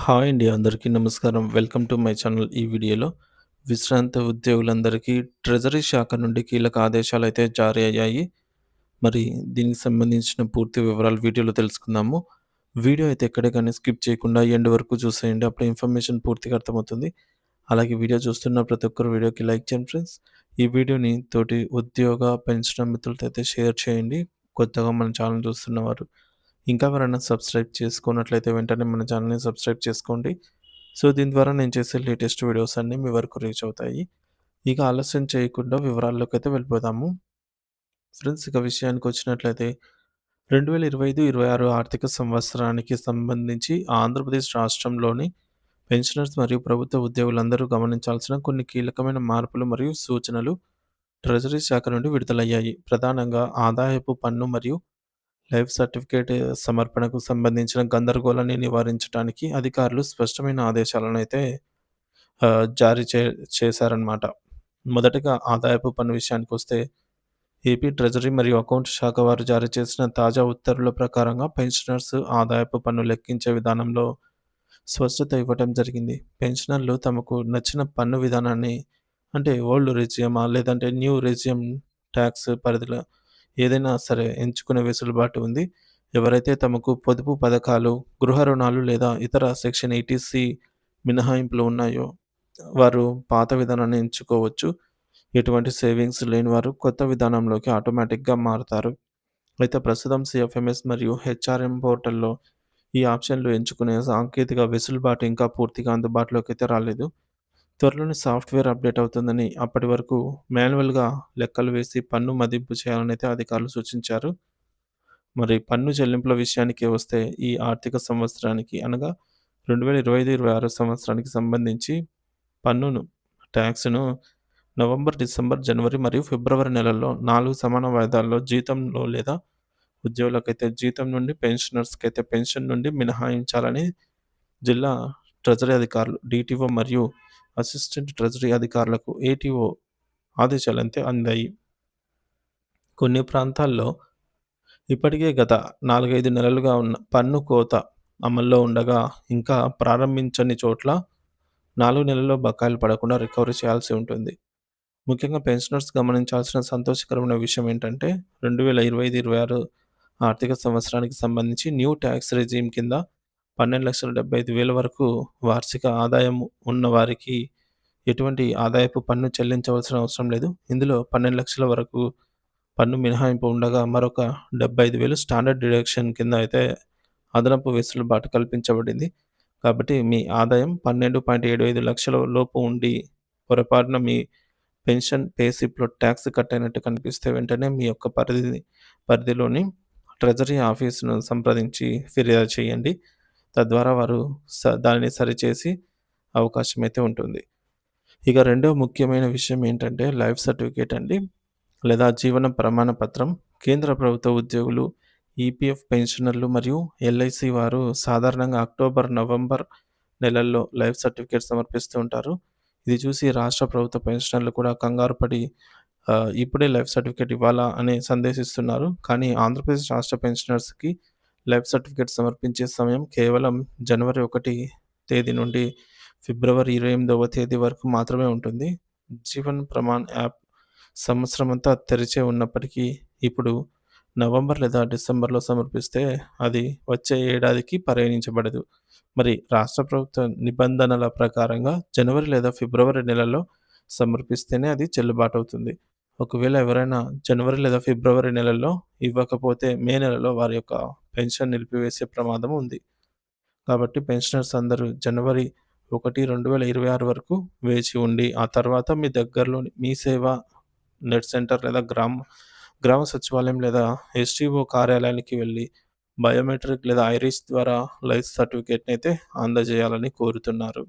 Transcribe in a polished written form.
Hi అండి. అందరికీ నమస్కారం. Welcome to my channel. ఈ వీడియోలో విశ్రాంత ఉద్యోగులందరికీ ట్రెజరీ శాఖ నుండి కీలక ఆదేశాలైతే జారీ అయ్యాయి. మరి దీనికి సంబంధించిన పూర్తి వివరాలు వీడియోలో తెలుసుకుందాము. వీడియో అయితే ఎక్కడ గాని స్కిప్ చేయకుండా ఎండ్ వరకు చూసేయండి. అప్పుడు ఇన్ఫర్మేషన్ పూర్తిగా అర్థమవుతుంది. అలాగే వీడియో చూస్తున్న ప్రతి ఒక్కరు వీడియోకి లైక్ చేయండి ఫ్రెండ్స్. ఈ వీడియోని తోటి ఉద్యోగ, పెన్షనర్ మిత్రులతో అయితే షేర్ చేయండి. కొత్తగా మన ఛానల్ చూస్తున్నవారు. ఇంకా ఎవరైనా సబ్స్క్రైబ్ చేసుకోనట్లయితే వెంటనే మన ఛానల్‌ని సబ్స్క్రైబ్ చేసుకోండి. సో, దీని ద్వారా నేను చేసే లేటెస్ట్ వీడియోస్ అన్నీ మీ వరకు రీచ్ అవుతాయి. ఇక ఆలస్యం చేయకుండా వివరాల్లోకైతే వెళ్ళిపోదాము. ఫ్రెండ్స్ ఇక విషయానికొచ్చినట్లయితే 2025, 26 ఆర్థిక సంవత్సరానికి సంబంధించి ఆంధ్రప్రదేశ్ రాష్ట్రంలోని పెన్షనర్స్ మరియు ప్రభుత్వ ఉద్యోగులందరూ గమనించాల్సిన కొన్ని కీలకమైన మార్పులు మరియు సూచనలు ట్రెజరీ శాఖ నుండి విడుదలయ్యాయి. ప్రధానంగా ఆదాయపు పన్ను మరియు లైఫ్ సర్టిఫికేట్ సమర్పణకు సంబంధించిన గందరగోళాన్ని నివారించడానికి అధికారులు స్పష్టమైన ఆదేశాలనైతే జారీ చేశారనమాట. మొదటగా ఆదాయపు పన్ను విషయానికొస్తే ఏపీ ట్రెజరీ మరియు అకౌంట్ శాఖ వారు జారీ చేసిన తాజా ఉత్తర్వుల ప్రకారంగా పెన్షనర్స్ ఆదాయపు పన్ను లెక్కించే విధానంలో స్పష్టత ఇవ్వటం జరిగింది. పెన్షనర్లు తమకు నచ్చిన పన్ను విధానాన్ని అంటే ఓల్డ్ రెజియమా లేదంటే న్యూ రెజియం ట్యాక్స్ పరిధిలో ఏదైనా సరే ఎంచుకునే వెసులుబాటు ఉంది. ఎవరైతే తమకు పొదుపు పథకాలు, గృహ రుణాలు లేదా ఇతర సెక్షన్ 80సి మినహాయింపులు ఉన్నాయో వారు పాత విధానాన్ని ఎంచుకోవచ్చు. ఎటువంటి సేవింగ్స్ లేని వారు కొత్త విధానంలోకి ఆటోమేటిక్‌గా మారుతారు. అయితే ప్రస్తుతం సీఎఫ్ఎంఎస్ మరియు హెచ్ఆర్ఎం పోర్టల్‌లో ఈ ఆప్షన్‌లు ఎంచుకునే సాంకేతిక వెసులుబాటు ఇంకా పూర్తిగా అందుబాటులోకైతే రాలేదు. త్వరలోనే సాఫ్ట్‌వేర్ అప్‌డేట్ అవుతుందని, అప్పటి వరకు మాన్యువల్‌గా లెక్కలు వేసి పన్ను మదింపు చేయాలనైతే అధికారులు సూచించారు. మరి పన్ను చెల్లింపుల విషయానికి వస్తే ఈ ఆర్థిక సంవత్సరానికి అనగా 2025, 26 సంవత్సరానికి సంబంధించి పన్నును టాక్స్‌ను నవంబర్, డిసెంబర్, జనవరి మరియు ఫిబ్రవరి నెలల్లో 4 సమాన వాయిదాల్లో జీతంలో లేదా ఉద్యోగులకైతే జీతం నుండి, పెన్షనర్స్‌కైతే పెన్షన్ నుండి మినహాయించాలని జిల్లా ట్రెజరీ అధికారులు డీటీఓ మరియు అసిస్టెంట్ ట్రెజరీ అధికారులకు ఏటీఓ ఆదేశాలైతే అందాయి. కొన్ని ప్రాంతాల్లో ఇప్పటికే గత 4, 5 నెలలుగా ఉన్న పన్ను కోత అమల్లో ఉండగా, ఇంకా ప్రారంభించని చోట్ల 4 నెలల్లో బకాయిలు పడకుండా రికవరీ చేయాల్సి ఉంటుంది. ముఖ్యంగా పెన్షనర్స్ గమనించాల్సిన సంతోషకరమైన విషయం ఏంటంటే 2025, 26 ఆర్థిక సంవత్సరానికి సంబంధించి న్యూ ట్యాక్స్ రెజీమ్ కింద 12,75,000 వరకు వార్షిక ఆదాయం ఉన్నవారికి ఎటువంటి ఆదాయపు పన్ను చెల్లించవలసిన అవసరం లేదు. ఇందులో 12,00,000 వరకు పన్ను మినహాయింపు ఉండగా, మరొక 75,000 స్టాండర్డ్ డిడక్షన్ కింద అయితే అదనపు వెసులుబాటు కల్పించబడింది. కాబట్టి మీ ఆదాయం 12.75 లక్షల లోపు ఉండి పొరపాటున మీ పెన్షన్ పే స్లిప్‌లో ట్యాక్స్ కట్ అయినట్టు కనిపిస్తే వెంటనే మీ యొక్క పరిధిలోని ట్రెజరీ ఆఫీస్‌ను సంప్రదించి ఫిర్యాదు చేయండి. తద్వారా వారు దానిని సరిచేసి అవకాశం అయితే ఉంటుంది. ఇక రెండో ముఖ్యమైన విషయం ఏంటంటే లైఫ్ సర్టిఫికేట్ అండి. లేదా జీవన ప్రమాణ పత్రం. కేంద్ర ప్రభుత్వ ఉద్యోగులు, ఈపీఎఫ్ పెన్షనర్లు మరియు ఎల్ఐసి వారు సాధారణంగా అక్టోబర్, నవంబర్ నెలల్లో లైఫ్ సర్టిఫికేట్ సమర్పిస్తూ ఉంటారు. ఇది చూసి రాష్ట్ర ప్రభుత్వ పెన్షనర్లు కూడా కంగారు పడి ఇప్పుడే లైఫ్ సర్టిఫికేట్ ఇవ్వాలా అని సందేహిస్తున్నారు. కానీ ఆంధ్రప్రదేశ్ రాష్ట్ర పెన్షనర్స్‌కి లైఫ్ సర్టిఫికేట్ సమర్పించే సమయం కేవలం జనవరి 1 తేదీ నుండి ఫిబ్రవరి 28వ తేదీ వరకు మాత్రమే ఉంటుంది. జీవన్ ప్రమాణ్ యాప్ సంవత్సరమంతా తెరిచే ఉన్నప్పటికీ ఇప్పుడు నవంబర్ లేదా డిసెంబర్‌లో సమర్పిస్తే అది వచ్చే ఏడాదికి పరిగణించబడదు. మరి రాష్ట్ర ప్రభుత్వ నిబంధనల ప్రకారంగా జనవరి లేదా ఫిబ్రవరి నెలలో సమర్పిస్తేనే అది చెల్లుబాటవుతుంది. ఒకవేళ ఎవరైనా జనవరి లేదా ఫిబ్రవరి నెలల్లో ఇవ్వకపోతే మే నెలలో వారి యొక్క పెన్షన్ నిలిపివేసే ప్రమాదం ఉంది. కాబట్టి పెన్షనర్స్ అందరూ జనవరి 1, 2026 వరకు వేచి ఉండి, ఆ తర్వాత మీ దగ్గరలోని మీ సేవ నెట్ సెంటర్ లేదా గ్రామ సచివాలయం లేదా ఎస్‌టిఓ కార్యాలయానికి వెళ్లి బయోమెట్రిక్ లేదా ఐరిస్ ద్వారా లైఫ్ సర్టిఫికేట్‌నైతే అందజేయాలని కోరుతున్నారు.